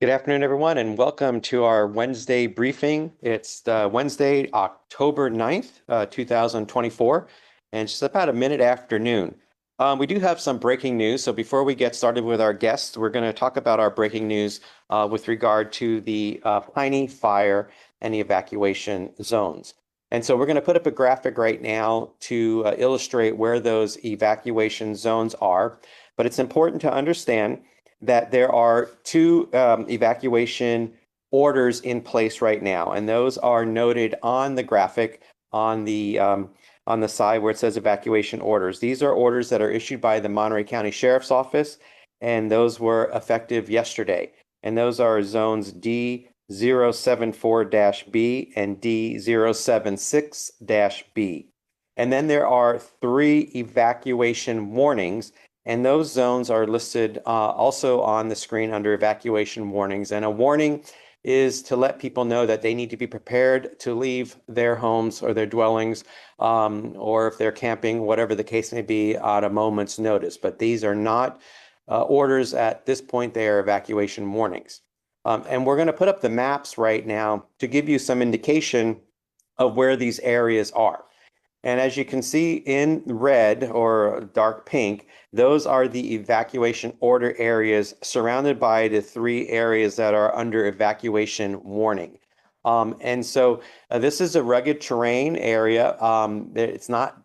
Good afternoon, everyone, and welcome to our Wednesday briefing. It's Wednesday, October 9th, 2024, and it's just about a minute after noon. We do have some breaking news, so before we get started with our guests, we're going to talk about our breaking news with regard to the Piney Fire and the evacuation zones. And so we're going to put up a graphic right now to illustrate where those evacuation zones are, but it's important to understand that there are two evacuation orders in place right now, and those are noted on the graphic on the side where it says evacuation orders. These are orders that are issued by the Monterey County Sheriff's Office, and those were effective yesterday. And those are zones D074-B and D076-B. And then there are three evacuation warnings, and those zones are listed also on the screen under evacuation warnings. And a warning is to let people know that they need to be prepared to leave their homes or their dwellings, or if they're camping, whatever the case may be, at a moment's notice. But these are not orders at this point, they are evacuation warnings. And we're going to put up the maps right now to give you some indication of where these areas are. And as you can see in red or dark pink, those are the evacuation order areas surrounded by the three areas that are under evacuation warning. And so this is a rugged terrain area. It's not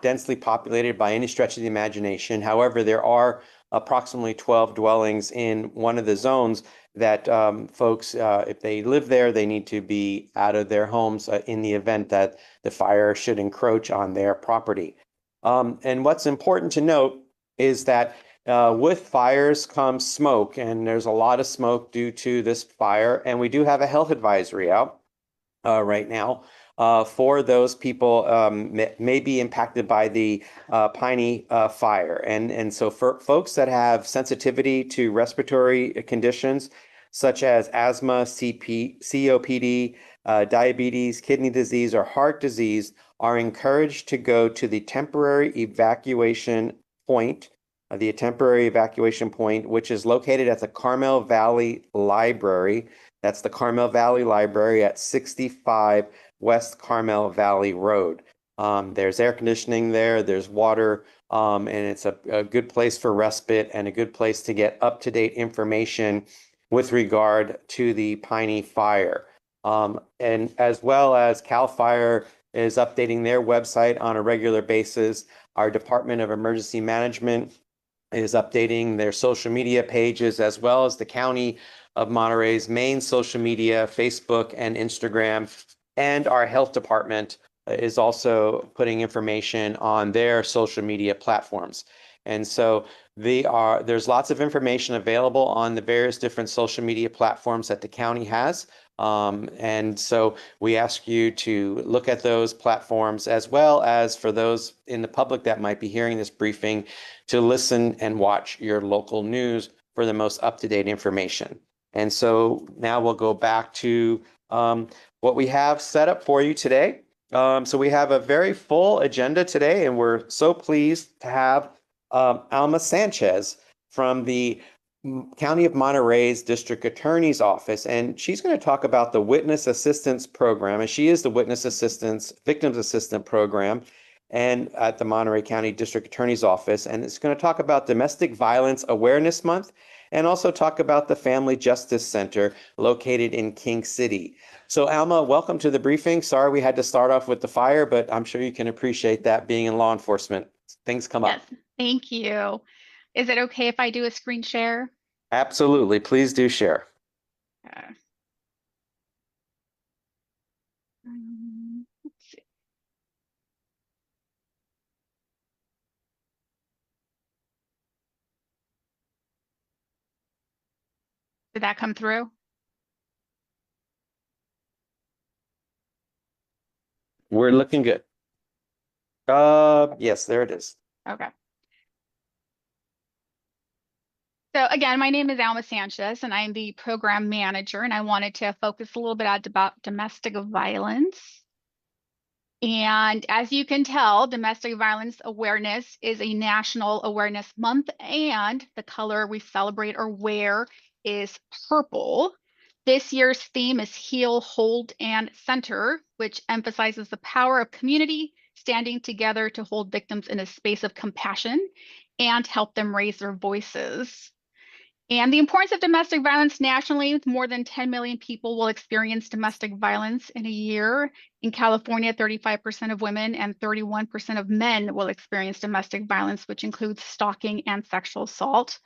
densely populated by any stretch of the imagination. However, there are approximately 12 dwellings in one of the zones that folks, if they live there, they need to be out of their homes in the event that the fire should encroach on their property. And what's important to note is that with fires comes smoke, and there's a lot of smoke due to this fire. And we do have a health advisory out right now for those people may be impacted by the Piney fire. And so for folks that have sensitivity to respiratory conditions, such as asthma, COPD, diabetes, kidney disease, or heart disease, are encouraged to go to the temporary evacuation point, which is located at the Carmel Valley Library. That's the Carmel Valley Library at 65 West Carmel Valley Road. There's air conditioning there, there's water, and it's a good place for respite and a good place to get up-to-date information with regard to the Piney fire. And as well as CAL FIRE is updating their website on a regular basis. Our Department of Emergency Management is updating their social media pages, as well as the County of Monterey's main social media, Facebook and Instagram. And our health department is also putting information on their social media platforms. And so there's lots of information available on the various different social media platforms that the county has. And so we ask you to look at those platforms, as well as for those in the public that might be hearing this briefing, to listen and watch your local news for the most up-to-date information. And so now we'll go back to what we have set up for you today. So we have a very full agenda today, and we're so pleased to have Alma Sanchez from the County of Monterey's District Attorney's Office, and she's going to talk about the Witness Assistance Program, and she is the Victims Assistant Program, and at the Monterey County District Attorney's Office, and it's going to talk about Domestic Violence Awareness Month, and also talk about the Family Justice Center located in King City. So Alma, welcome to the briefing. Sorry we had to start off with the fire, but I'm sure you can appreciate that being in law enforcement. Things come up. Yes, thank you. Is it okay if I do a screen share? Absolutely. Please do share. Let's see. Did that come through? We're looking good. Yes, there it is. Okay. So again, my name is Alma Sanchez, and I'm the program manager, and I wanted to focus a little bit about domestic violence. And as you can tell, domestic violence awareness is a national awareness month, and the color we celebrate or wear is purple. This year's theme is Heal, Hold, and Center, which emphasizes the power of community standing together to hold victims in a space of compassion and help them raise their voices. And the importance of domestic violence nationally, more than 10 million people will experience domestic violence in a year. In California, 35% of women and 31% of men will experience domestic violence, which includes stalking and sexual assault.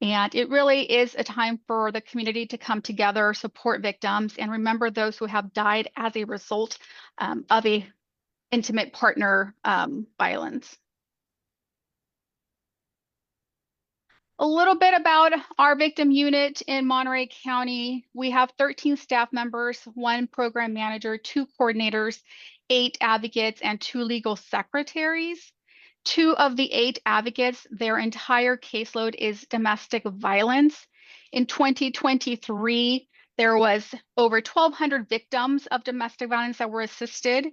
And it really is a time for the community to come together, support victims, and remember those who have died as a result of a intimate partner violence. A little bit about our victim unit in Monterey County. We have 13 staff members, 1 program manager, 2 coordinators, 8 advocates, and 2 legal secretaries. 2 of the 8 advocates, their entire caseload is domestic violence. In 2023, there was over 1,200 victims of domestic violence that were assisted.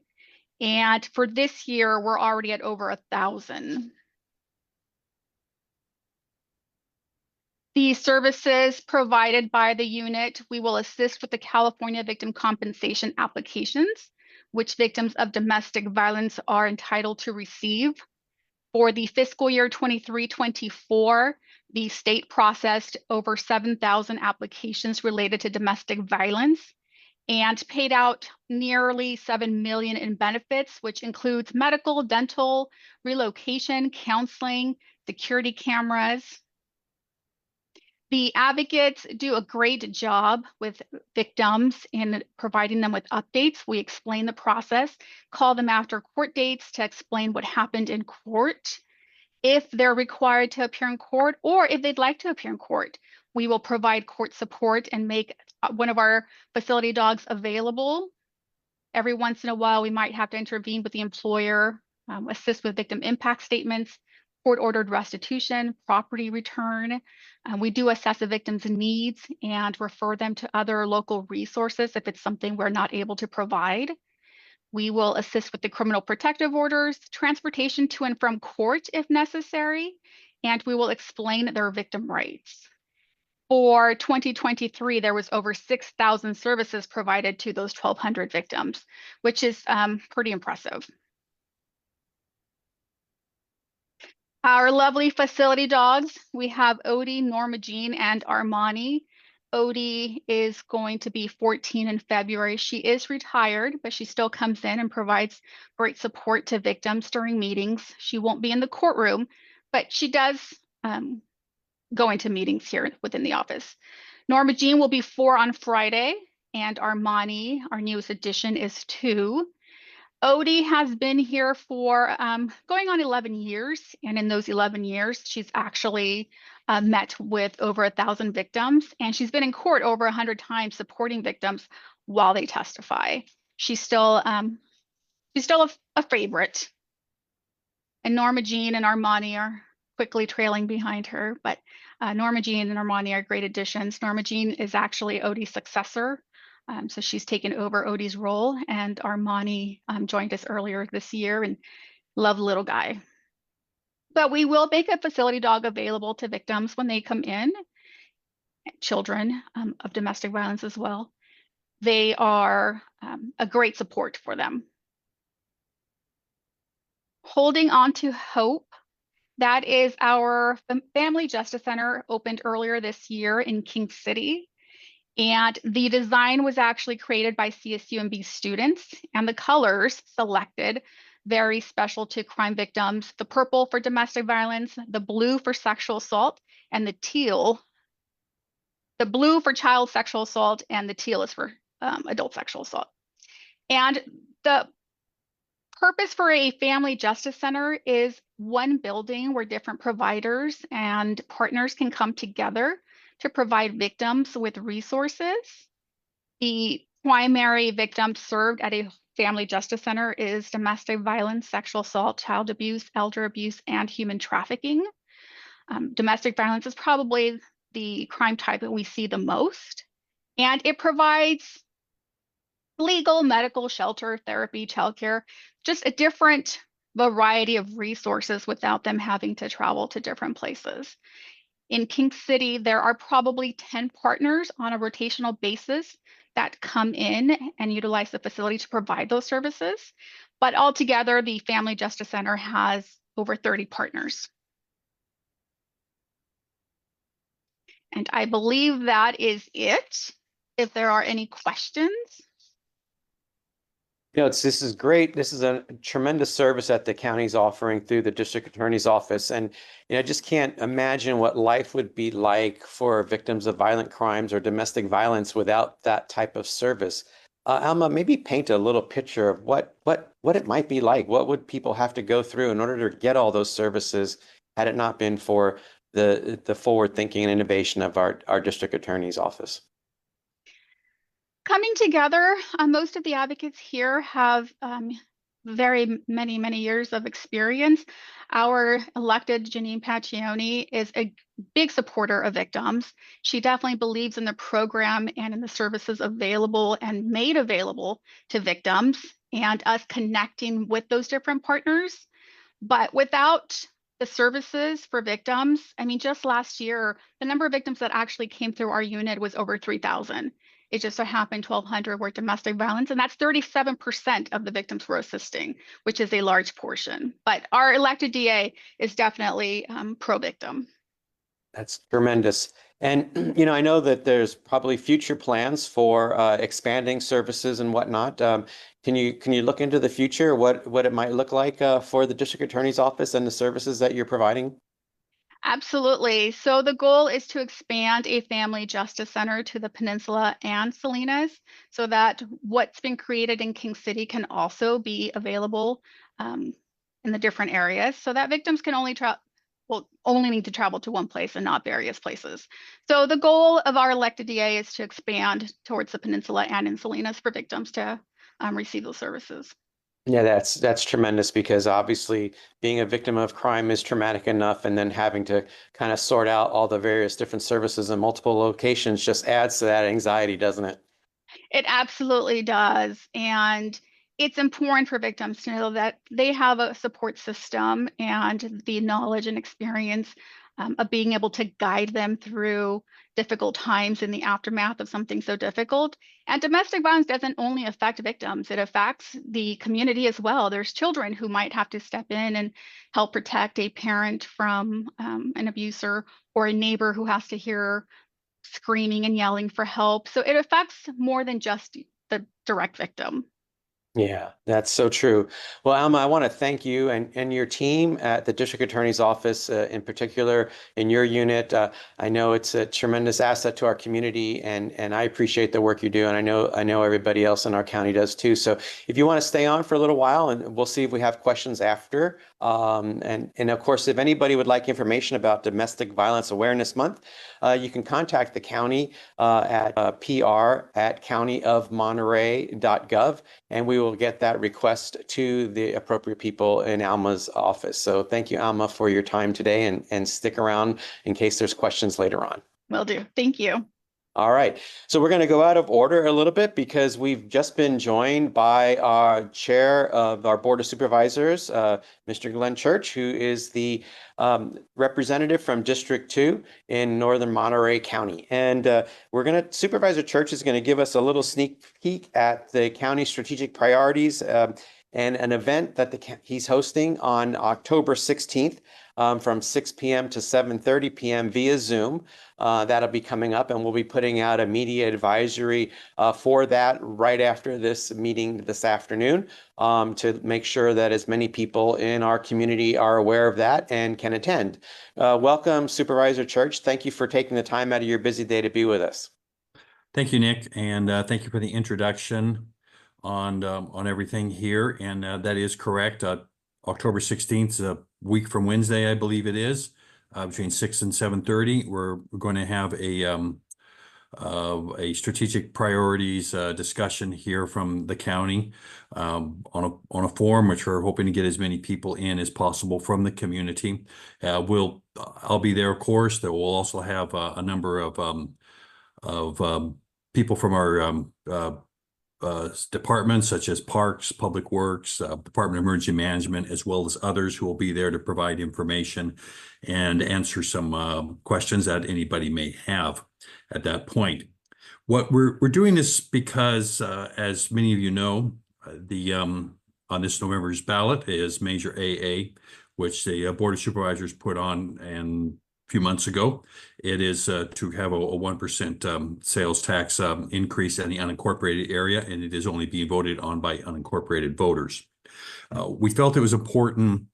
And for this year, we're already at over 1,000. The services provided by the unit, we will assist with the California victim compensation applications, which victims of domestic violence are entitled to receive. For the fiscal year 23-24, the state processed over 7,000 applications related to domestic violence and paid out nearly $7 million in benefits, which includes medical, dental, relocation, counseling, security cameras. The advocates do a great job with victims in providing them with updates. We explain the process, call them after court dates to explain what happened in court. If they're required to appear in court or if they'd like to appear in court, we will provide court support and make one of our facility dogs available. Every once in a while, we might have to intervene with the employer, assist with victim impact statements, court-ordered restitution, property return. We do assess a victim's needs and refer them to other local resources if it's something we're not able to provide. We will assist with the criminal protective orders, transportation to and from court if necessary, and we will explain their victim rights. For 2023, there was over 6,000 services provided to those 1,200 victims, which is pretty impressive. Our lovely facility dogs, we have Odie, Norma Jean, and Armani. Odie is going to be 14 in February. She is retired, but she still comes in and provides great support to victims during meetings. She won't be in the courtroom, but she does go into meetings here within the office. Norma Jean will be 4 on Friday, and Armani, our newest addition, is 2. Odie has been here for going on 11 years, and in those 11 years, she's actually met with over 1,000 victims, and she's been in court over 100 times supporting victims while they testify. She's still a favorite. And Norma Jean and Armani are quickly trailing behind her, but Norma Jean and Armani are great additions. Norma Jean is actually Odie's successor. So she's taken over Odie's role, and Armani joined us earlier this year and love little guy. But we will make a facility dog available to victims when they come in, children of domestic violence as well. They are a great support for them. Holding on to hope. That is our Family Justice Center, opened earlier this year in King City. And the design was actually created by CSUMB students, and the colors selected very special to crime victims: the purple for domestic violence, the blue for sexual assault, and the teal. The blue for child sexual assault, and the teal is for adult sexual assault. And the purpose for a Family Justice Center is one building where different providers and partners can come together to provide victims with resources. The primary victim served at a Family Justice Center is domestic violence, sexual assault, child abuse, elder abuse, and human trafficking. Domestic violence is probably the crime type that we see the most, and it provides legal, medical, shelter, therapy, childcare, just a different variety of resources without them having to travel to different places. In King City, there are probably 10 partners on a rotational basis that come in and utilize the facility to provide those services. But altogether, the Family Justice Center has over 30 partners. And I believe that is it. If there are any questions. This is great. This is a tremendous service that the county's offering through the district attorney's office. And, I just can't imagine what life would be like for victims of violent crimes or domestic violence without that type of service. Alma, maybe paint a little picture of what it might be like. What would people have to go through in order to get all those services had it not been for the forward thinking and innovation of our district attorney's office? Coming together, most of the advocates here have very many years of experience. Our elected Janine Paccioni is a big supporter of victims. She definitely believes in the program and in the services available and made available to victims and us connecting with those different partners. But without the services for victims, I mean, just last year, the number of victims that actually came through our unit was over 3,000. It just so happened 1,200 were domestic violence, and that's 37% of the victims we're assisting, which is a large portion. But our elected DA is definitely pro-victim. That's tremendous. And, I know that there's probably future plans for expanding services and whatnot. Can you look into the future, what it might look like for the district attorney's office and the services that you're providing? Absolutely. So the goal is to expand a family justice center to the peninsula and Salinas so that what's been created in King City can also be available in the different areas so that victims can only need to travel to one place and not various places. So the goal of our elected DA is to expand towards the peninsula and in Salinas for victims to receive those services. Yeah, that's tremendous because obviously being a victim of crime is traumatic enough, and then having to kind of sort out all the various different services in multiple locations just adds to that anxiety, doesn't it? It absolutely does. And it's important for victims to know that they have a support system and the knowledge and experience of being able to guide them through difficult times in the aftermath of something so difficult. And domestic violence doesn't only affect victims, it affects the community as well. There's children who might have to step in and help protect a parent from an abuser, or a neighbor who has to hear screaming and yelling for help. So it affects more than just the direct victim. Yeah, that's so true. Well, Alma, I want to thank you and your team at the District Attorney's Office, in particular in your unit. I know it's a tremendous asset to our community, and I appreciate the work you do, and I know everybody else in our county does too. So if you want to stay on for a little while, and we'll see if we have questions after. And of course, if anybody would like information about Domestic Violence Awareness Month, you can contact the county at pr@countyofmonterey.gov, and we will get that request to the appropriate people in Alma's office. So thank you, Alma, for your time today, and stick around in case there's questions later on. Will do. Thank you. All right, so we're going to go out of order a little bit because we've just been joined by our chair of our Board of Supervisors, Mr. Glenn Church, who is the representative from District 2 in Northern Monterey County. And Supervisor Church is going to give us a little sneak peek at the county's strategic priorities and an event that he's hosting on October 16th. From 6 p.m. to 7:30 p.m. via Zoom. That'll be coming up, and we'll be putting out a media advisory for that right after this meeting this afternoon to make sure that as many people in our community are aware of that and can attend. Welcome, Supervisor Church. Thank you for taking the time out of your busy day to be with us. Thank you, Nick, and thank you for the introduction on everything here. And that is correct. October 16th is a week from Wednesday, I believe it is, between 6 and 7:30. We're going to have a strategic priorities discussion here from the county on a forum, which we're hoping to get as many people in as possible from the community. I'll be there, of course. There will also have a number of people from our departments such as Parks, Public Works, Department of Emergency Management, as well as others who will be there to provide information and answer some questions that anybody may have at that point. What we're doing this because, as many of you know, the on this November's ballot is Measure AA, which the Board of Supervisors put on and few months ago. It is to have a 1% sales tax increase in the unincorporated area, and it is only being voted on by unincorporated voters. We felt it was important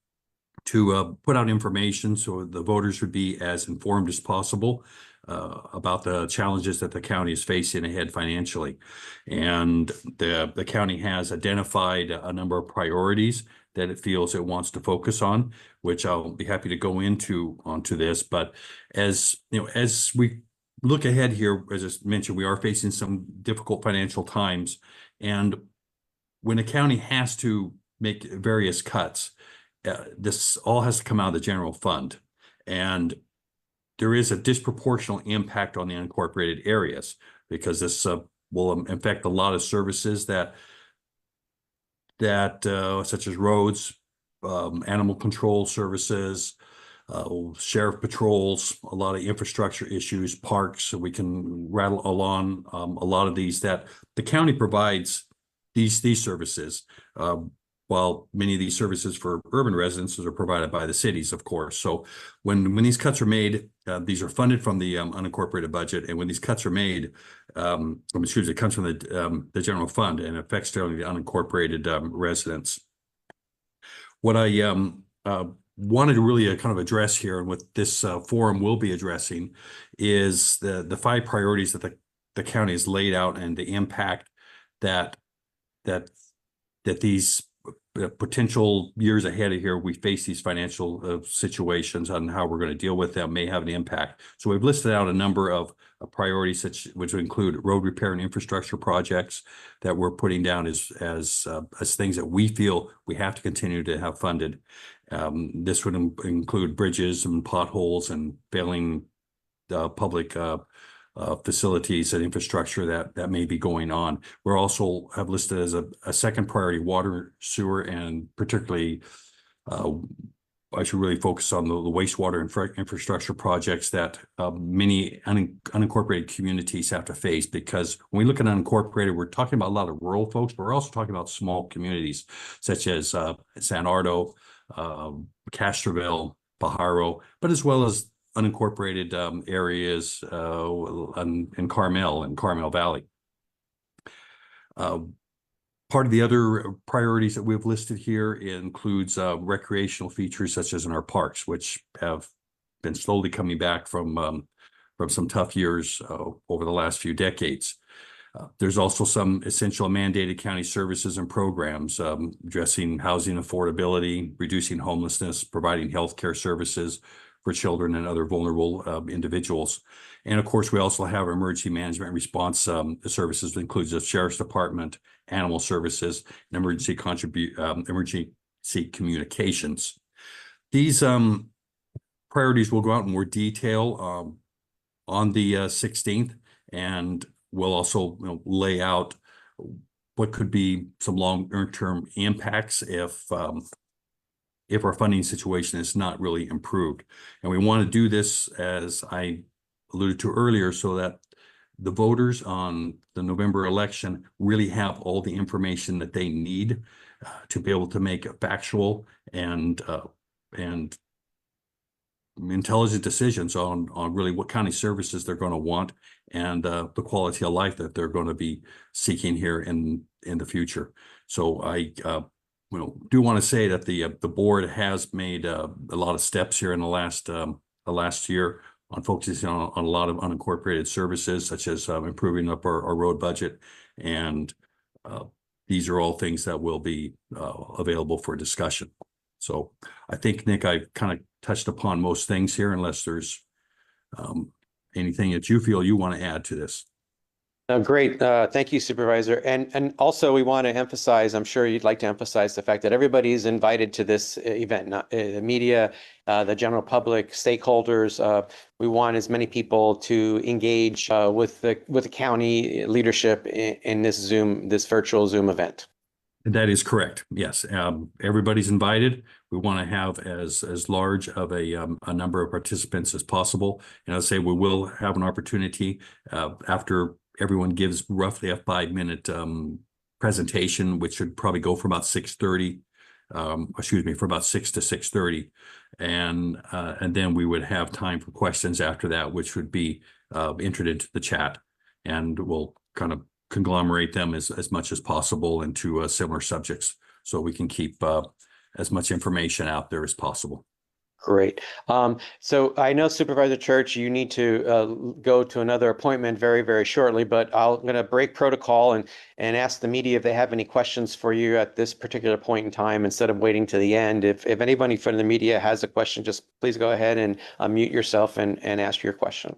to put out information so the voters would be as informed as possible about the challenges that the county is facing ahead financially. And the county has identified a number of priorities that it feels it wants to focus on, which I'll be happy to go onto this. But as you know, as we look ahead here, as I mentioned, we are facing some difficult financial times. And when a county has to make various cuts, this all has to come out of the general fund. And there is a disproportional impact on the unincorporated areas because this will affect a lot of services that such as roads, animal control services, sheriff patrols, a lot of infrastructure issues, parks. So we can rattle along a lot of these that the county provides these services, while many of these services for urban residents are provided by the cities, of course. So when these cuts are made, these are funded from the unincorporated budget, and when these cuts are made, it comes from the general fund and affects generally the unincorporated residents. What I wanted to really kind of address here, and what this forum will be addressing, is the 5 priorities that the county has laid out and the impact that these potential years ahead of here, we face these financial situations on how we're going to deal with them may have an impact. So we've listed out a number of priorities, which include road repair and infrastructure projects that we're putting down as things that we feel we have to continue to have funded. This would include bridges and potholes and failing public facilities and infrastructure that may be going on. We're also have listed as a second priority water, sewer, and particularly I should really focus on the wastewater infrastructure projects that many unincorporated communities have to face, because when we look at unincorporated, we're talking about a lot of rural folks, but we're also talking about small communities such as San Ardo, Castroville, Pajaro, but as well as unincorporated areas in Carmel and Carmel Valley. Part of the other priorities that we've listed here includes recreational features such as in our parks, which have been slowly coming back from some tough years over the last few decades. There's also some essential mandated county services and programs addressing housing affordability, reducing homelessness, providing healthcare services for children and other vulnerable individuals. And of course, we also have emergency management response services that includes the Sheriff's Department, Animal Services, and emergency communications. These priorities will go out in more detail on the 16th, and we'll also lay out what could be some long-term impacts if our funding situation is not really improved. And we want to do this, as I alluded to earlier, so that the voters on the November election really have all the information that they need to be able to make factual and intelligent decisions on really what kind of services they're going to want and the quality of life that they're going to be seeking here in the future. So I do want to say that the board has made a lot of steps here in the last year on focusing on a lot of unincorporated services, such as improving up our road budget, and these are all things that will be available for discussion. So I think, Nick, I've kind of touched upon most things here, unless there's anything that you feel you want to add to this. Great. Thank you, Supervisor. And also we want to emphasize, I'm sure you'd like to emphasize the fact that everybody is invited to this event, not the media, the general public, stakeholders. We want as many people to engage with the county leadership in this virtual Zoom event. That is correct. Yes, everybody's invited. We want to have as large of a number of participants as possible. And I'll say we will have an opportunity after everyone gives roughly a 5-minute presentation, which should probably go for about 6:30. For about 6 to 6:30, and then we would have time for questions after that, which would be entered into the chat, and we'll kind of conglomerate them as much as possible into similar subjects, so we can keep as much information out there as possible. Great. So I know Supervisor Church, you need to go to another appointment very, very shortly, but I'm going to break protocol and ask the media if they have any questions for you at this particular point in time instead of waiting to the end. If anybody from the media has a question, just please go ahead and unmute yourself and ask your question.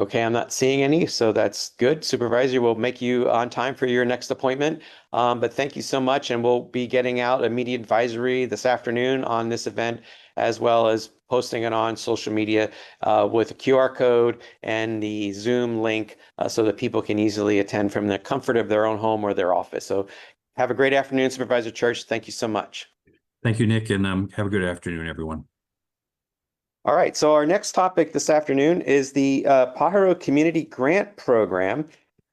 Okay, I'm not seeing any, so that's good. Supervisor, will make you on time for your next appointment. But thank you so much, and we'll be getting out a media advisory this afternoon on this event, as well as posting it on social media with a QR code and the Zoom link so that people can easily attend from the comfort of their own home or their office. So have a great afternoon, Supervisor Church. Thank you so much. Thank you, Nick, and have a good afternoon, everyone. All right, so our next topic this afternoon is the Pajaro Community Grant Program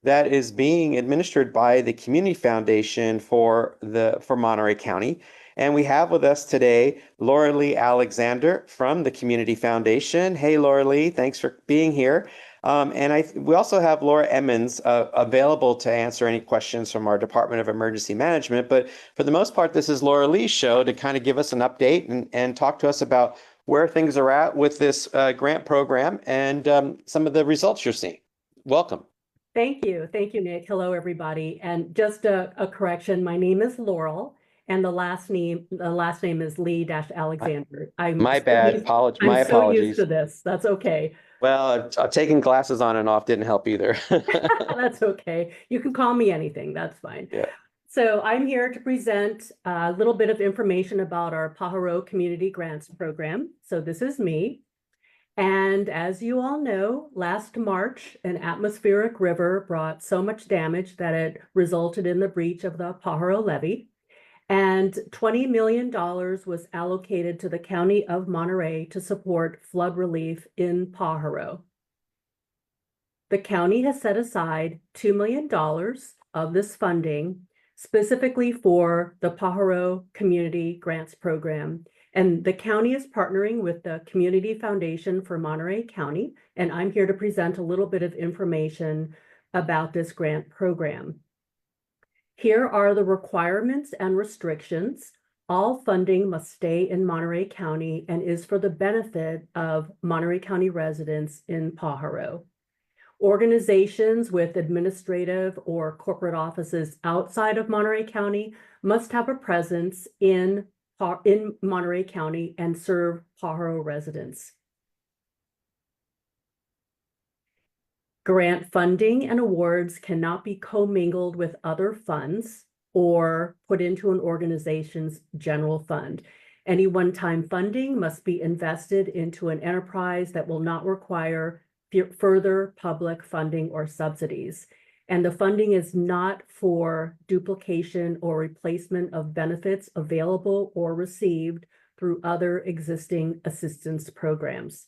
that is being administered by the Community Foundation for Monterey County. And we have with us today Laurel Lee-Alexander from the Community Foundation. Hey, Laurel Lee, thanks for being here. We also have Laura Emmons available to answer any questions from our Department of Emergency Management. But for the most part, this is Laurel Lee's show to kind of give us an update and talk to us about where things are at with this grant program and some of the results you're seeing. Welcome. Thank you, Nick. Hello, everybody. And just a correction, my name is Laurel, and the last name is Lee-Alexander. My bad. My apologies. So used to this. That's okay. Well, taking glasses on and off didn't help either. That's okay. You can call me anything. That's fine. Yeah. So I'm here to present a little bit of information about our Pajaro Community Grants Program. So this is me. And as you all know, last March, an atmospheric river brought so much damage that it resulted in the breach of the Pajaro levee. And $20 million was allocated to the County of Monterey to support flood relief in Pajaro. The county has set aside $2 million of this funding specifically for the Pajaro Community Grants Program. And the county is partnering with the Community Foundation for Monterey County, and I'm here to present a little bit of information about this grant program. Here are the requirements and restrictions. All funding must stay in Monterey County and is for the benefit of Monterey County residents in Pajaro. Organizations with administrative or corporate offices outside of Monterey County must have a presence in Monterey County and serve Pajaro residents. Grant funding and awards cannot be commingled with other funds or put into an organization's general fund. Any one-time funding must be invested into an enterprise that will not require further public funding or subsidies. And the funding is not for duplication or replacement of benefits available or received through other existing assistance programs.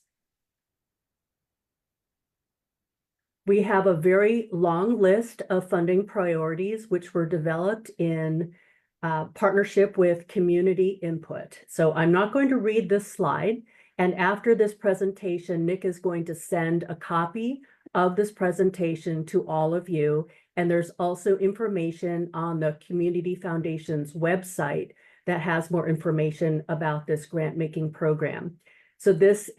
We have a very long list of funding priorities which were developed in partnership with community input. So I'm not going to read this slide. And after this presentation, Nick is going to send a copy of this presentation to all of you. And there's also information on the Community Foundation's website that has more information about this grant-making program. So this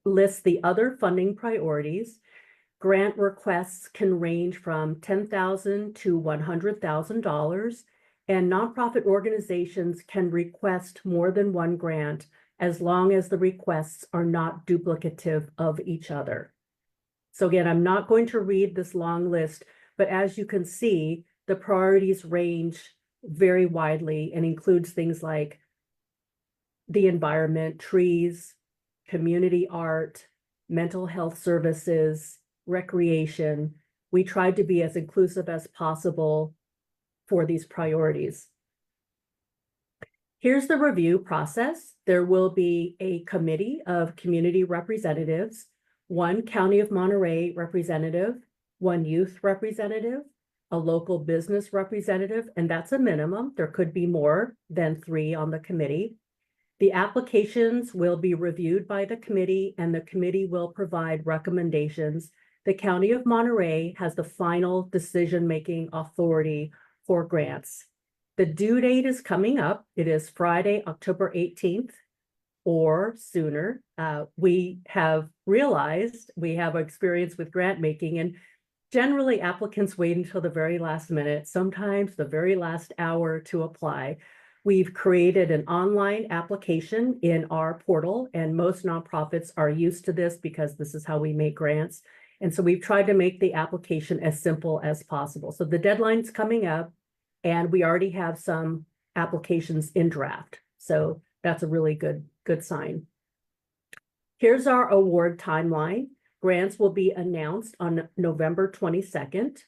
lists the other funding priorities. Grant requests can range from $10,000 to $100,000. And nonprofit organizations can request more than one grant as long as the requests are not duplicative of each other. So again, I'm not going to read this long list, but as you can see, the priorities range very widely and includes things like the environment, trees, community art, mental health services, recreation. We tried to be as inclusive as possible for these priorities. Here's the review process. There will be a committee of community representatives, one County of Monterey representative, one youth representative, a local business representative, and that's a minimum. There could be more than 3 on the committee. The applications will be reviewed by the committee, and the committee will provide recommendations. The County of Monterey has the final decision-making authority for grants. The due date is coming up. It is Friday, October 18th or sooner. We have realized we have experience with grant making, and generally applicants wait until the very last minute, sometimes the very last hour to apply. We've created an online application in our portal, and most nonprofits are used to this because this is how we make grants. And so we've tried to make the application as simple as possible. So the deadline's coming up, and we already have some applications in draft. So that's a really good sign. Here's our award timeline. Grants will be announced on November 22nd.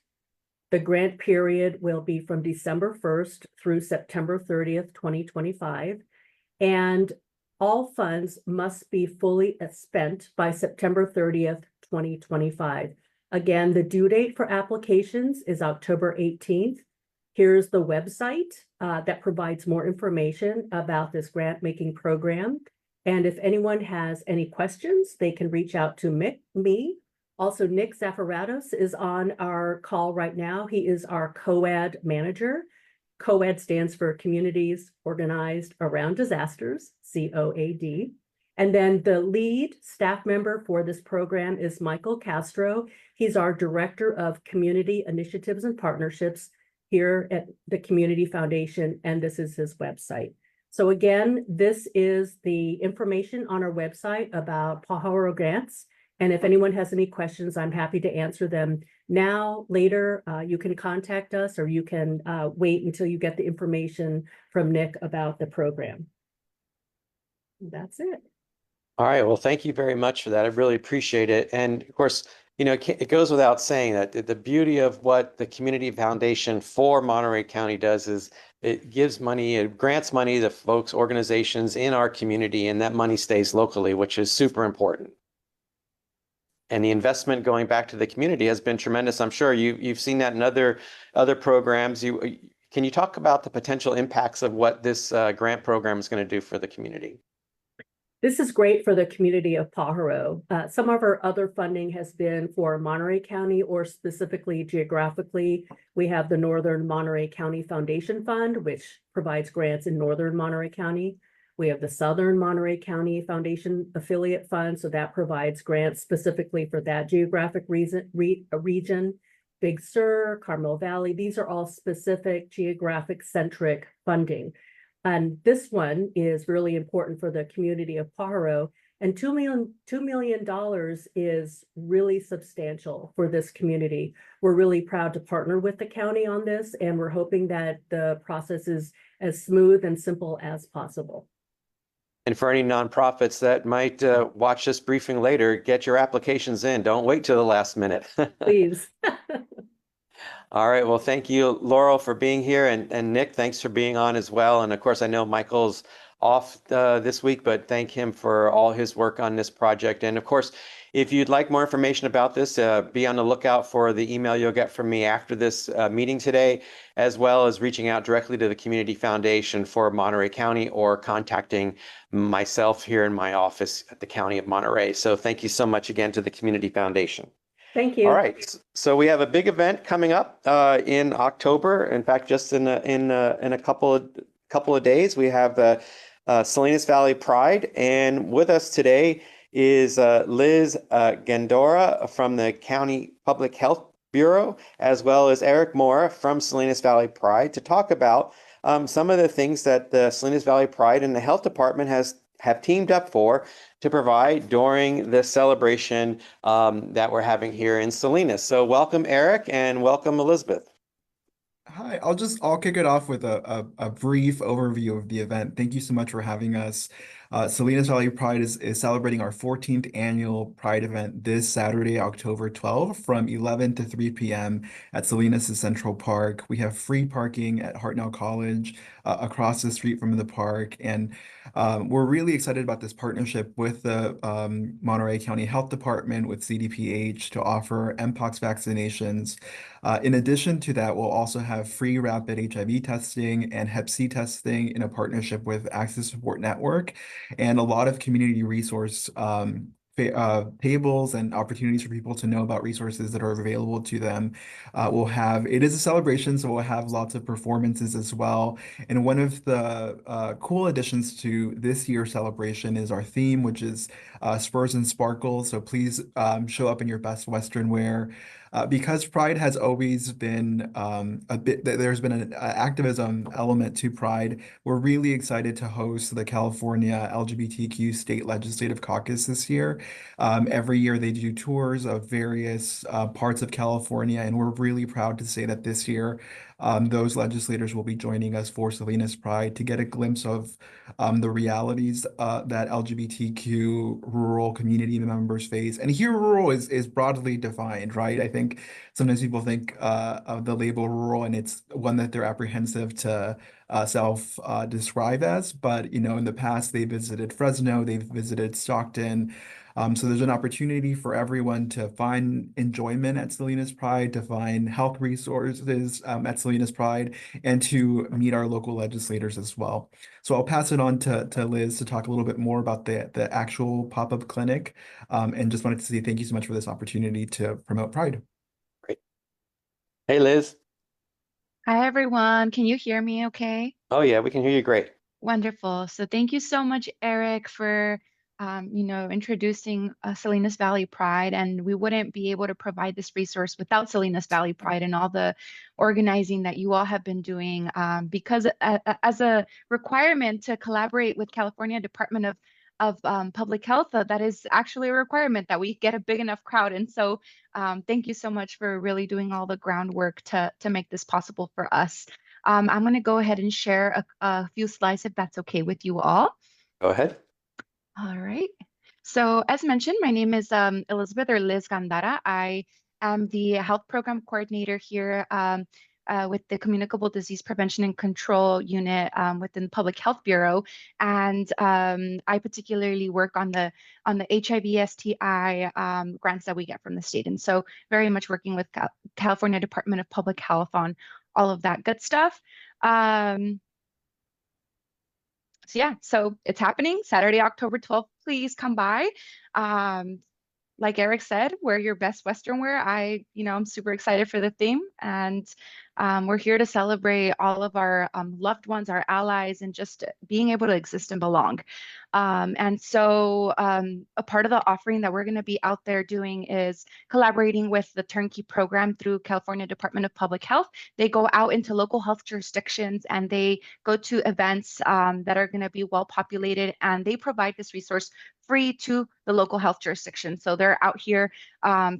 The grant period will be from December 1st through September 30th, 2025. And all funds must be fully spent by September 30th, 2025. Again, the due date for applications is October 18th. Here's the website that provides more information about this grant making program. And if anyone has any questions, they can reach out to me. Also, Nick Zafaratos is on our call right now. He is our COAD manager. COAD stands for Communities Organized Around Disasters, COAD. And then the lead staff member for this program is Michael Castro. He's our Director of Community Initiatives and Partnerships here at the Community Foundation, and this is his website. So again, this is the information on our website about Pajaro grants. And if anyone has any questions, I'm happy to answer them now, later. You can contact us, or you can wait until you get the information from Nick about the program. That's it. All right. Well, thank you very much for that. I really appreciate it. And of course, you know, it goes without saying that the beauty of what the Community Foundation for Monterey County does is it gives money, it grants money to folks, organizations in our community, and that money stays locally, which is super important. And the investment going back to the community has been tremendous. I'm sure you've seen that in other programs. Can you talk about the potential impacts of what this grant program is going to do for the community? This is great for the community of Pajaro. Some of our other funding has been for Monterey County, or specifically geographically. We have the Northern Monterey County Foundation Fund, which provides grants in Northern Monterey County. We have the Southern Monterey County Foundation Affiliate Fund, so that provides grants specifically for that geographic region. Big Sur, Carmel Valley, these are all specific geographic centric funding. And this one is really important for the community of Pajaro. And $2 million is really substantial for this community. We're really proud to partner with the county on this, and we're hoping that the process is as smooth and simple as possible. And for any nonprofits that might watch this briefing later, get your applications in. Don't wait till the last minute. Please. All right. Well, thank you, Laurel, for being here. And Nick, thanks for being on as well. And of course, I know Michael's off this week, but thank him for all his work on this project. And of course, if you'd like more information about this, be on the lookout for the email you'll get from me after this meeting today, as well as reaching out directly to the Community Foundation for Monterey County, or contacting myself here in my office at the County of Monterey. So thank you so much again to the Community Foundation. Thank you. All right. So we have a big event coming up in October. In fact, just in a couple of days, we have the Salinas Valley Pride, and with us today is Liz Gandora from the County Public Health Bureau, as well as Eric Moore from Salinas Valley Pride, to talk about some of the things that the Salinas Valley Pride and the Health Department has have teamed up for to provide during the celebration that we're having here in Salinas. So welcome, Eric, and welcome, Elizabeth. Hi, I'll kick it off with a brief overview of the event. Thank you so much for having us. Salinas Valley Pride is celebrating our 14th annual Pride event this Saturday, October 12th from 11 to 3 p.m. at Salinas Central Park. We have free parking at Hartnell College across the street from the park. And we're really excited about this partnership with the Monterey County Health Department, with CDPH, to offer Mpox vaccinations. In addition to that, we'll also have free rapid HIV testing and Hep C testing in a partnership with Access Support Network, and a lot of community resource tables and opportunities for people to know about resources that are available to them. It is a celebration, so we'll have lots of performances as well. And one of the cool additions to this year's celebration is our theme, which is Spurs and Sparkles. So please show up in your best Western wear. Because Pride has always been there's been an activism element to Pride. We're really excited to host the California LGBTQ State Legislative Caucus this year. Every year they do tours of various parts of California, and we're really proud to say that this year those legislators will be joining us for Salinas Pride to get a glimpse of the realities that LGBTQ rural community members face. And here rural is broadly defined, right? I think sometimes people think of the label rural, and it's one that they're apprehensive to self-describe as. But, in the past, they visited Fresno, they've visited Stockton. So there's an opportunity for everyone to find enjoyment at Salinas Pride, to find health resources at Salinas Pride, and to meet our local legislators as well. So I'll pass it on to Liz to talk a little bit more about the actual pop-up clinic, and just wanted to say thank you so much for this opportunity to promote Pride. Great. Hey, Liz. Hi, everyone. Can you hear me okay? Oh, yeah, we can hear you great. Wonderful. So thank you so much, Eric, for introducing Salinas Valley Pride. And we wouldn't be able to provide this resource without Salinas Valley Pride and all the organizing that you all have been doing, because as a requirement to collaborate with California Department of Public Health, that is actually a requirement that we get a big enough crowd. And so thank you so much for really doing all the groundwork to make this possible for us. I'm going to go ahead and share a few slides if that's okay with you all. Go ahead. All right. So as mentioned, my name is Elizabeth, or Liz Gandara. I am the health program coordinator here with the Communicable Disease Prevention and Control Unit within the Public Health Bureau. And I particularly work on the HIV STI grants that we get from the state. And so very much working with California Department of Public Health on all of that good stuff. So it's happening Saturday, October 12th. Please come by. Like Eric said, wear your best Western wear. I'm super excited for the theme, and we're here to celebrate all of our loved ones, our allies, and just being able to exist and belong. And so a part of the offering that we're going to be out there doing is collaborating with the Turnkey program through California Department of Public Health. They go out into local health jurisdictions and they go to events that are going to be well populated, and they provide this resource free to the local health jurisdiction. So they're out here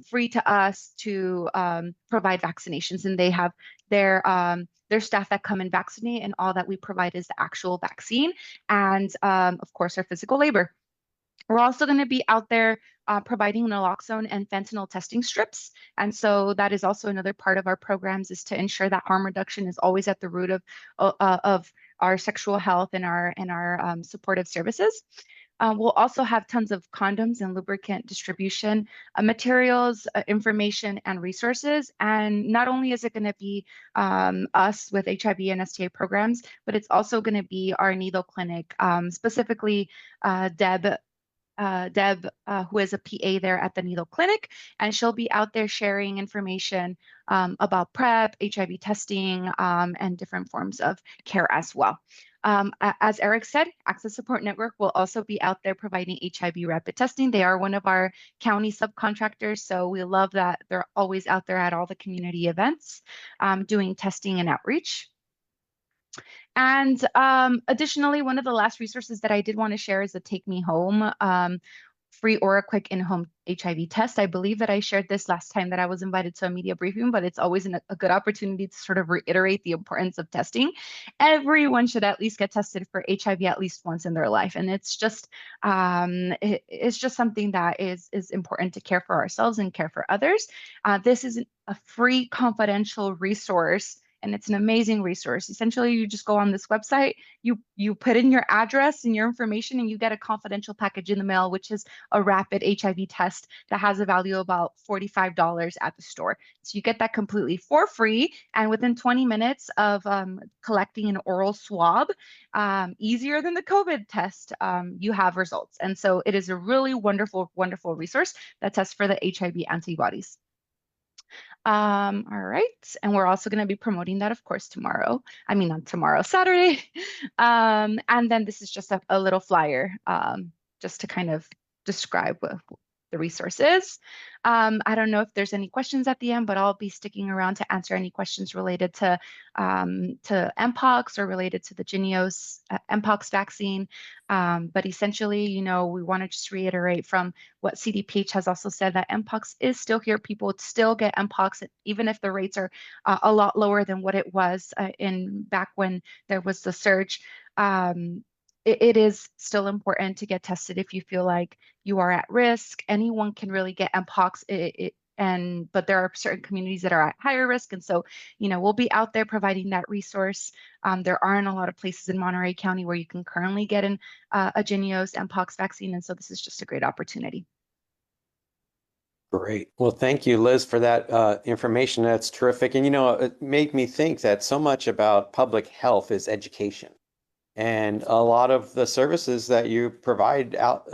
free to us to provide vaccinations, and they have their staff that come and vaccinate, and all that we provide is the actual vaccine and of course our physical labor. We're also going to be out there providing naloxone and fentanyl testing strips. And so that is also another part of our programs, is to ensure that harm reduction is always at the root of our sexual health and our supportive services. We'll also have tons of condoms and lubricant distribution materials, information, and resources. And not only is it going to be us with HIV and STI programs, but it's also going to be our needle clinic, specifically Deb, who is a PA there at the needle clinic, and she'll be out there sharing information about PrEP, HIV testing, and different forms of care as well. As Eric said, Access Support Network will also be out there providing HIV rapid testing. They are one of our county subcontractors, so we love that they're always out there at all the community events doing testing and outreach. And additionally, one of the last resources that I did want to share is the Take Me Home free or a quick in-home HIV test. I believe that I shared this last time that I was invited to a media briefing, but it's always a good opportunity to sort of reiterate the importance of testing. Everyone should at least get tested for HIV at least once in their life. And it's just something that is important to care for ourselves and care for others. This is a free confidential resource, and it's an amazing resource. Essentially, you just go on this website, you put in your address and your information, and you get a confidential package in the mail, which is a rapid HIV test that has a value of about $45 at the store. So you get that completely for free, and within 20 minutes of collecting an oral swab, easier than the COVID test, you have results. And so it is a really wonderful, wonderful resource that tests for the HIV antibodies. All right. And we're also going to be promoting that, of course, tomorrow. I mean, not tomorrow, Saturday. And then this is just a little flyer just to kind of describe what the resource is. I don't know if there's any questions at the end, but I'll be sticking around to answer any questions related to Mpox or related to the Jynneos Mpox vaccine. But essentially, you know, we want to just reiterate from what CDPH has also said that Mpox is still here. People still get Mpox, even if the rates are a lot lower than what it was in back when there was the surge. It is still important to get tested if you feel like you are at risk. Anyone can really get Mpox, but there are certain communities that are at higher risk. And so, you know, we'll be out there providing that resource. There aren't a lot of places in Monterey County where you can currently get a Jynneos Mpox vaccine. And so this is just a great opportunity. Great. Well, thank you, Liz, for that information. That's terrific. And, you know, it made me think that so much about public health is education. And a lot of the services that you provide out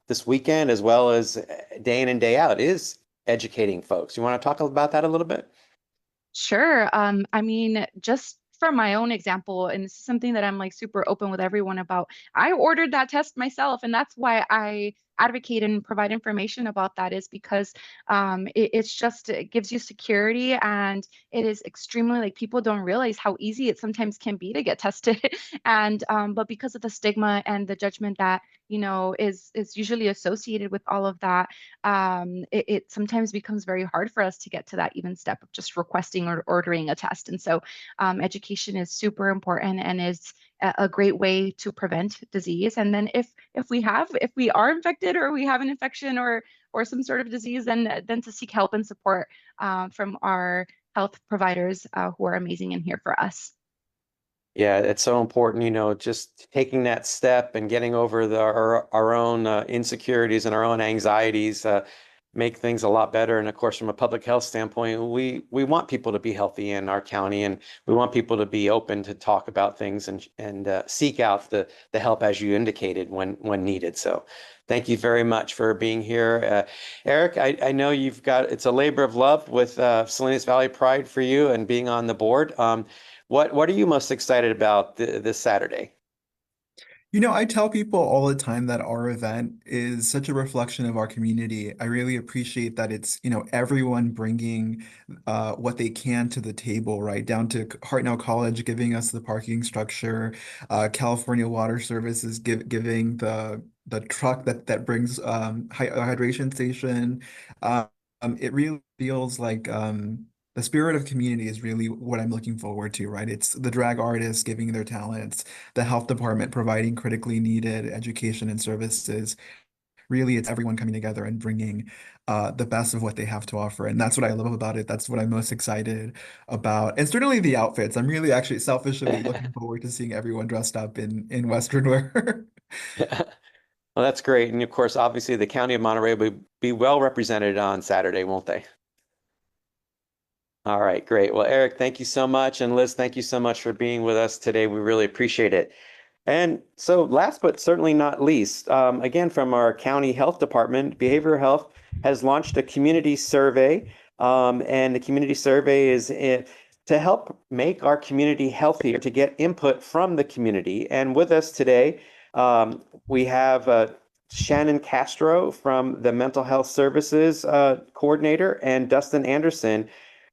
this weekend, as well as day in and day out, is educating folks. You want to talk about that a little bit? Sure. I mean, just from my own example, and this is something that I'm like super open with everyone about. I ordered that test myself, and that's why I advocate and provide information about that, is because it gives you security, and it is extremely, like, people don't realize how easy it sometimes can be to get tested. And but because of the stigma and the judgment that, you know, is usually associated with all of that, it sometimes becomes very hard for us to get to that even step of just requesting or ordering a test. And so education is super important and is a great way to prevent disease. And then if we are infected, or we have an infection or some sort of disease, then to seek help and support from our health providers who are amazing and here for us. Yeah, it's so important, you know, just taking that step and getting over our own insecurities and our own anxieties make things a lot better. And of course, from a public health standpoint, we want people to be healthy in our county, and we want people to be open to talk about things and seek out the help, as you indicated, when needed. So thank you very much for being here. Eric, I know it's a labor of love with Salinas Valley Pride for you and being on the board. What are you most excited about this Saturday? You know, I tell people all the time that our event is such a reflection of our community. I really appreciate that it's, you know, everyone bringing what they can to the table, right? Down to Hartnell College giving us the parking structure, California Water Services giving the truck that brings hydration station. It really feels like the spirit of community is really what I'm looking forward to, right? It's the drag artists giving their talents, the health department providing critically needed education and services. Really, it's everyone coming together and bringing the best of what they have to offer. And that's what I love about it. That's what I'm most excited about. And certainly the outfits. I'm really actually selfishly looking forward to seeing everyone dressed up in Western wear. Well, that's great. And of course, obviously, the County of Monterey will be well represented on Saturday, won't they? All right, great. Well, Eric, thank you so much. And Liz, thank you so much for being with us today. We really appreciate it. And so last but certainly not least, again, from our county health department, behavioral health has launched a community survey. And the community survey is to help make our community healthier, to get input from the community. And with us today, we have Shannon Castro from the Mental Health Services Coordinator, and Dustin Anderson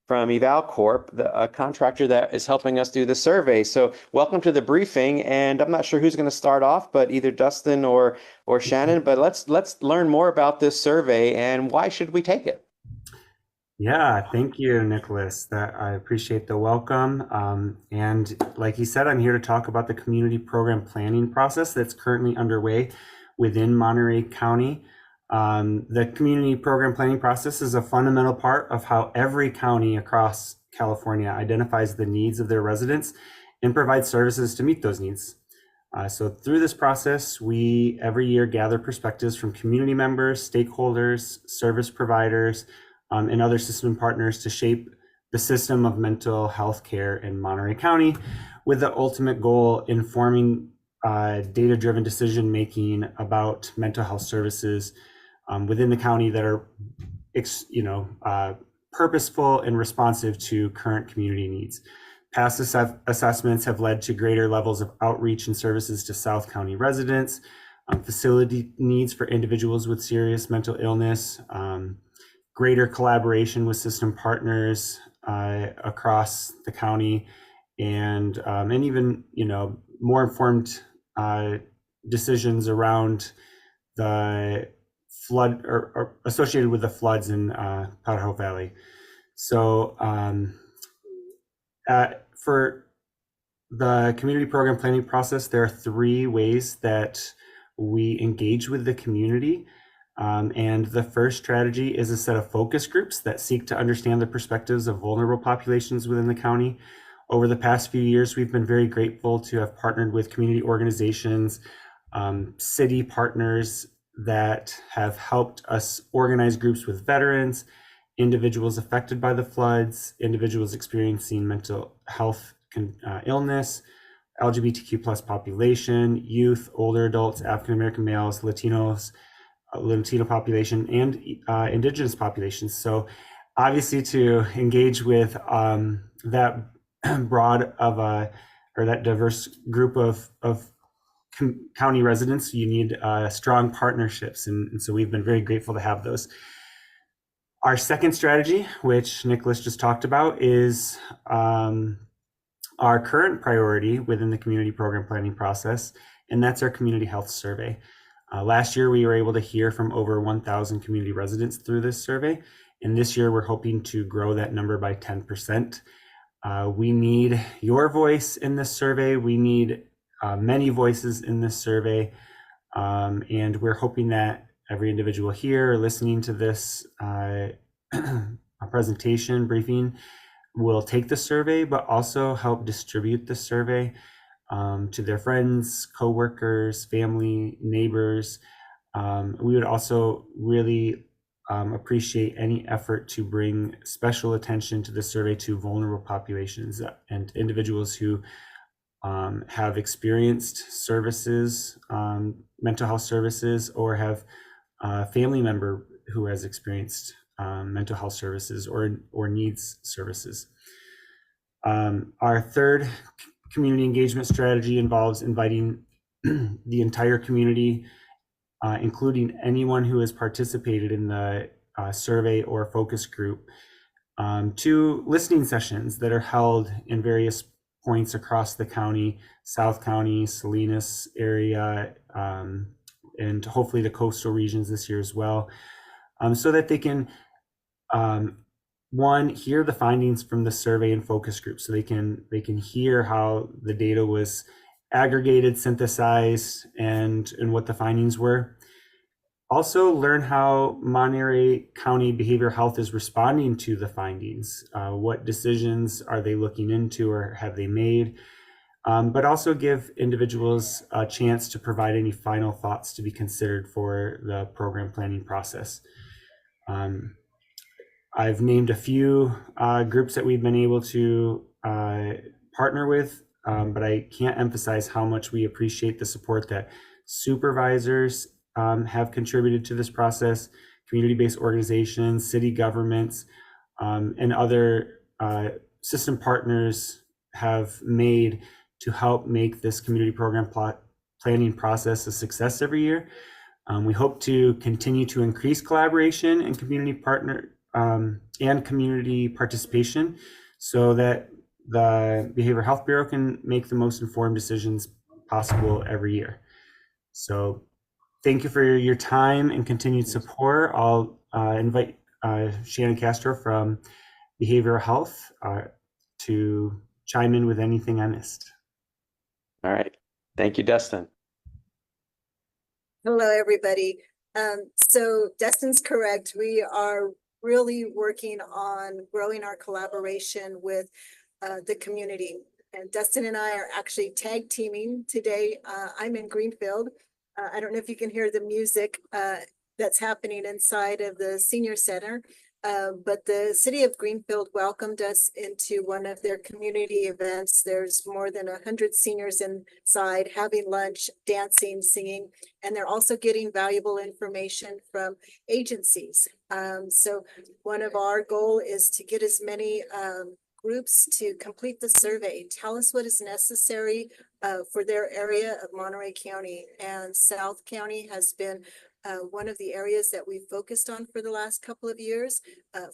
from Eval Corp, a contractor that is helping us do the survey. So welcome to the briefing, and I'm not sure who's going to start off, but either Dustin or Shannon. But let's learn more about this survey and why should we take it. Yeah, thank you, Nicholas. I appreciate the welcome. And like he said, I'm here to talk about the community program planning process that's currently underway within Monterey County. The community program planning process is a fundamental part of how every county across California identifies the needs of their residents and provides services to meet those needs. So through this process, we every year gather perspectives from community members, stakeholders, service providers, and other system partners to shape the system of mental health care in Monterey County, with the ultimate goal informing data-driven decision-making about mental health services within the county that are, purposeful and responsive to current community needs. Past assessments have led to greater levels of outreach and services to South County residents, facility needs for individuals with serious mental illness, greater collaboration with system partners across the county, and even more informed decisions around the flood or associated with the floods in Pajaro Valley. So for the community program planning process, there are 3 ways that we engage with the community. And the first strategy is a set of focus groups that seek to understand the perspectives of vulnerable populations within the county. Over the past few years, we've been very grateful to have partnered with community organizations, city partners that have helped us organize groups with veterans, individuals affected by the floods, individuals experiencing mental health illness, LGBTQ plus population, youth, older adults, African American males, Latinos, Latino population, and indigenous populations. So obviously to engage with that broad of that diverse group of county residents, you need strong partnerships. And so we've been very grateful to have those. Our second strategy, which Nicholas just talked about, is our current priority within the community program planning process, and that's our community health survey. Last year, we were able to hear from over 1,000 community residents through this survey. And this year, we're hoping to grow that number by 10%. We need your voice in this survey. We need many voices in this survey. And we're hoping that every individual here listening to this presentation briefing will take the survey, but also help distribute the survey to their friends, coworkers, family, neighbors. We would also really appreciate any effort to bring special attention to the survey to vulnerable populations and individuals who have experienced services, mental health services, or have a family member who has experienced mental health services or needs services. Our third community engagement strategy involves inviting the entire community, including anyone who has participated in the survey or focus group, to listening sessions that are held in various points across the county, South County, Salinas area, and hopefully the coastal regions this year as well, so that they can one, hear the findings from the survey and focus group, so they can hear how the data was aggregated, synthesized, and what the findings were. Also learn how Monterey County Behavioral Health is responding to the findings. What decisions are they looking into or have they made? But also give individuals a chance to provide any final thoughts to be considered for the program planning process. I've named a few groups that we've been able to partner with, but I can't emphasize how much we appreciate the support that supervisors have contributed to this process, community-based organizations, city governments, and other system partners have made to help make this community program planning process a success every year. We hope to continue to increase collaboration and community and community participation so that the Behavioral Health Bureau can make the most informed decisions possible every year. So thank you for your time and continued support. I'll invite Shannon Castro from Behavioral Health to chime in with anything I missed. All right. Thank you, Dustin. Hello, everybody. So Dustin's correct. We are really working on growing our collaboration with the community. And Dustin and I are actually tag teaming today. I'm in Greenfield. I don't know if you can hear the music that's happening inside of the senior center, but the city of Greenfield welcomed us into one of their community events. There's more than 100 seniors inside having lunch, dancing, singing, and they're also getting valuable information from agencies. So one of our goal is to get as many groups to complete the survey. Tell us what is necessary for their area of Monterey County, and South County has been one of the areas that we've focused on for the last couple of years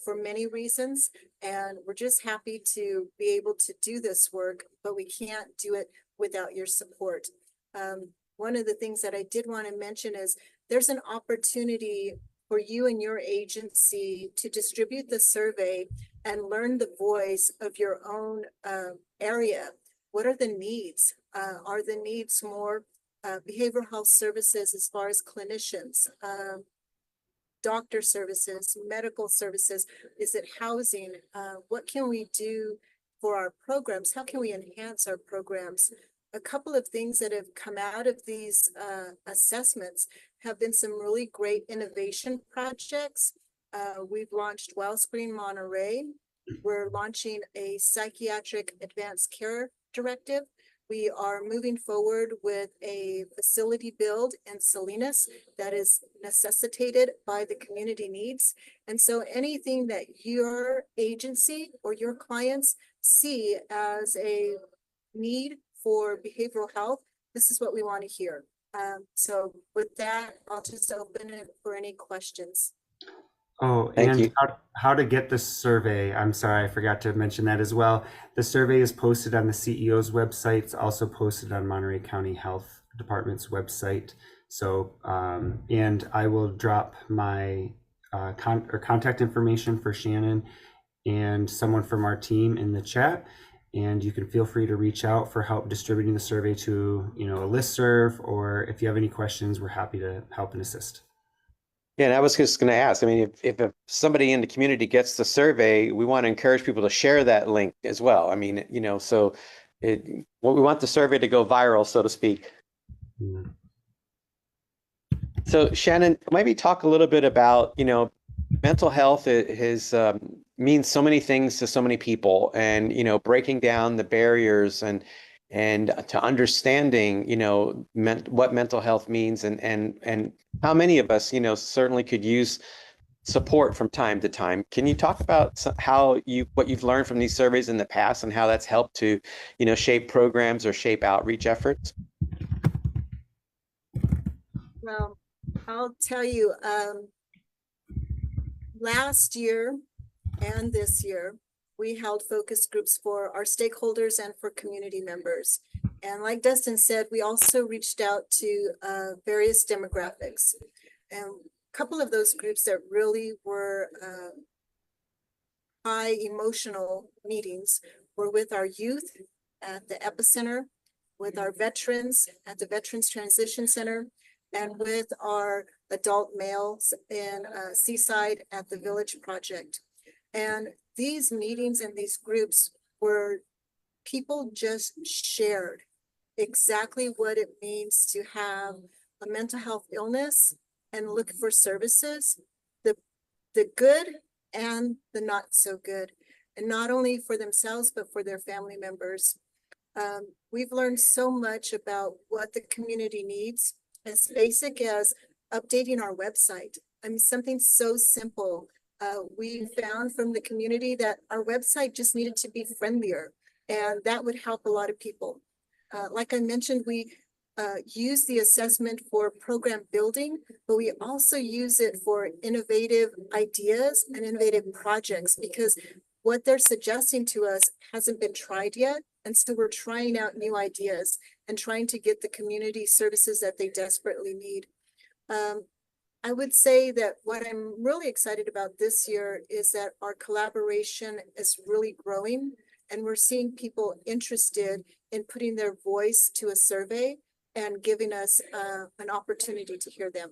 for many reasons. And we're just happy to be able to do this work, but we can't do it without your support. One of the things that I did want to mention is there's an opportunity for you and your agency to distribute the survey and learn the voice of your own area. What are the needs? Are the needs more behavioral health services as far as clinicians, doctor services, medical services? Is it housing? What can we do for our programs? How can we enhance our programs? A couple of things that have come out of these assessments have been some really great innovation projects. We've launched Wellspring Monterey. We're launching a psychiatric advanced care directive. We are moving forward with a facility build in Salinas that is necessitated by the community needs. And so anything that your agency or your clients see as a need for behavioral health, this is what we want to hear. So with that, I'll just open it for any questions. Oh, Thank and you. how to get the survey. I'm sorry, I forgot to mention that as well. The survey is posted on the CEO's website. It's also posted on Monterey County Health Department's website. So, and I will drop my contact information for Shannon and someone from our team in the chat. And you can feel free to reach out for help distributing the survey to, a listserv, or if you have any questions, we're happy to help and assist. Yeah, and I was just going to ask, I mean, if somebody in the community gets the survey, we want to encourage people to share that link as well. I mean, so we want the survey to go viral, so to speak. Mm. So Shannon, maybe talk a little bit about, mental health means so many things to so many people, and, breaking down the barriers and to understanding, what mental health means and how many of us, certainly could use support from time to time. Can you talk about what you've learned from these surveys in the past and how that's helped to, shape programs or shape outreach efforts? Well, I'll tell you, last year and this year, we held focus groups for our stakeholders and for community members. And like Dustin said, we also reached out to various demographics. And a couple of those groups that really were high emotional meetings were with our youth at the Epicenter, with our veterans at the Veterans Transition Center, and with our adult males in Seaside at the Village Project. And these meetings and these groups were people just shared exactly what it means to have a mental health illness and look for services, the good and the not so good, and not only for themselves, but for their family members. We've learned so much about what the community needs, as basic as updating our website. I mean, something so simple. We found from the community that our website just needed to be friendlier, and that would help a lot of people. Like I mentioned, we use the assessment for program building, but we also use it for innovative ideas and innovative projects, because what they're suggesting to us hasn't been tried yet. And so we're trying out new ideas and trying to get the community services that they desperately need. I would say that what I'm really excited about this year is that our collaboration is really growing, and we're seeing people interested in putting their voice to a survey and giving us an opportunity to hear them.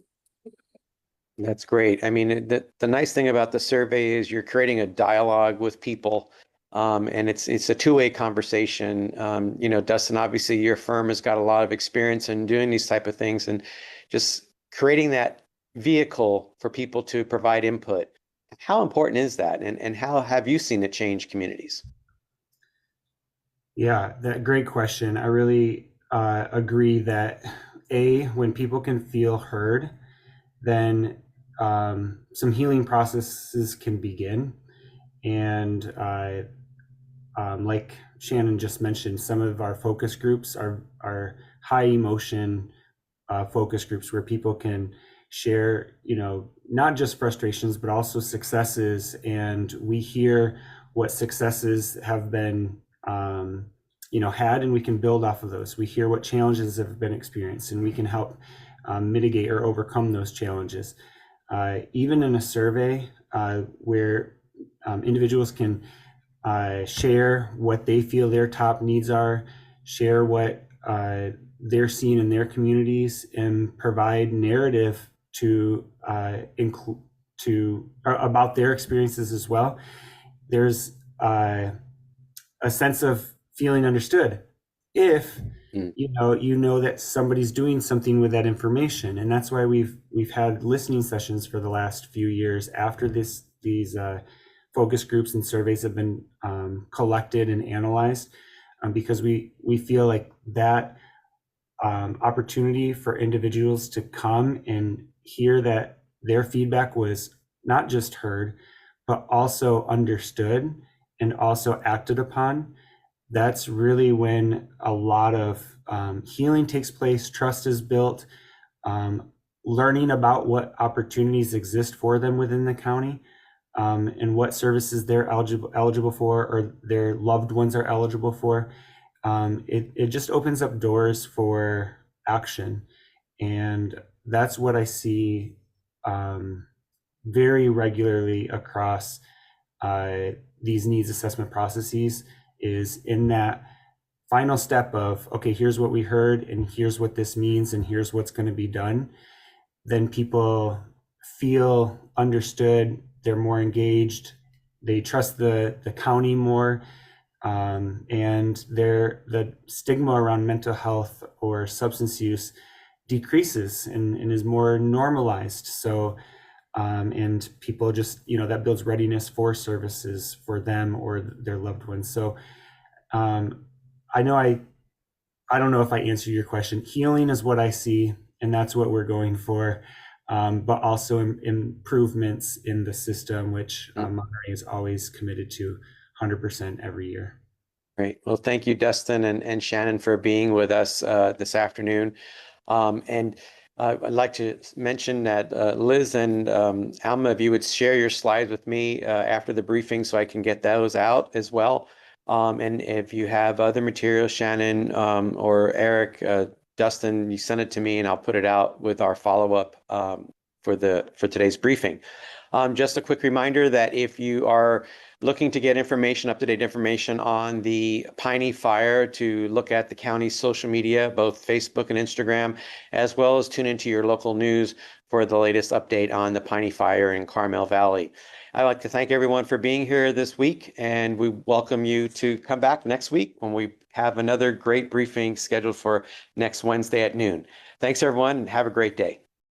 That's great. I mean, the nice thing about the survey is you're creating a dialogue with people, and it's a two-way conversation. You know, Dustin, obviously your firm has got a lot of experience in doing these type of things, and just creating that vehicle for people to provide input. How important is that, and how have you seen it change communities? Yeah, that great question. I really agree that when people can feel heard, then some healing processes can begin. And like Shannon just mentioned, some of our focus groups are high emotion focus groups where people can share, you know, not just frustrations, but also successes. And we hear what successes have been, you know, had, and we can build off of those. We hear what challenges have been experienced, and we can help mitigate or overcome those challenges. Even in a survey where individuals can share what they feel their top needs are, share what they're seeing in their communities, and provide narrative to about their experiences as well. There's a sense of feeling understood if you know that somebody's doing something with that information. And that's why we've had listening sessions for the last few years after these focus groups and surveys have been collected and analyzed, because we feel like that opportunity for individuals to come and hear that their feedback was not just heard, but also understood and also acted upon. That's really when a lot of healing takes place, trust is built, learning about what opportunities exist for them within the county, and what services they're eligible for, or their loved ones are eligible for. It just opens up doors for action. And that's what I see very regularly across these needs assessment processes, is in that final step of, okay, here's what we heard, and here's what this means, and here's what's going to be done. Then people feel understood, they're more engaged, they trust the county more, and the stigma around mental health or substance use decreases and is more normalized. So and people just, you know, that builds readiness for services for them or their loved ones. So I don't know if I answered your question. Healing is what I see, and that's what we're going for, but also improvements in the system, which Monterey is always committed to 100% every year. Great. Well, thank you, Dustin and Shannon, for being with us this afternoon. I'd like to mention that Liz and Alma, if you would share your slides with me after the briefing so I can get those out as well. And if you have other materials, Shannon or Eric, Dustin, you send it to me and I'll put it out with our follow-up for today's briefing. Just a quick reminder that if you are looking to get information, up-to-date information on the Piney Fire, to look at the county's social media, both Facebook and Instagram, as well as tune into your local news for the latest update on the Piney Fire in Carmel Valley. I'd like to thank everyone for being here this week, and we welcome you to come back next week when we have another great briefing scheduled for next Wednesday at noon. Thanks, everyone, and have a great day.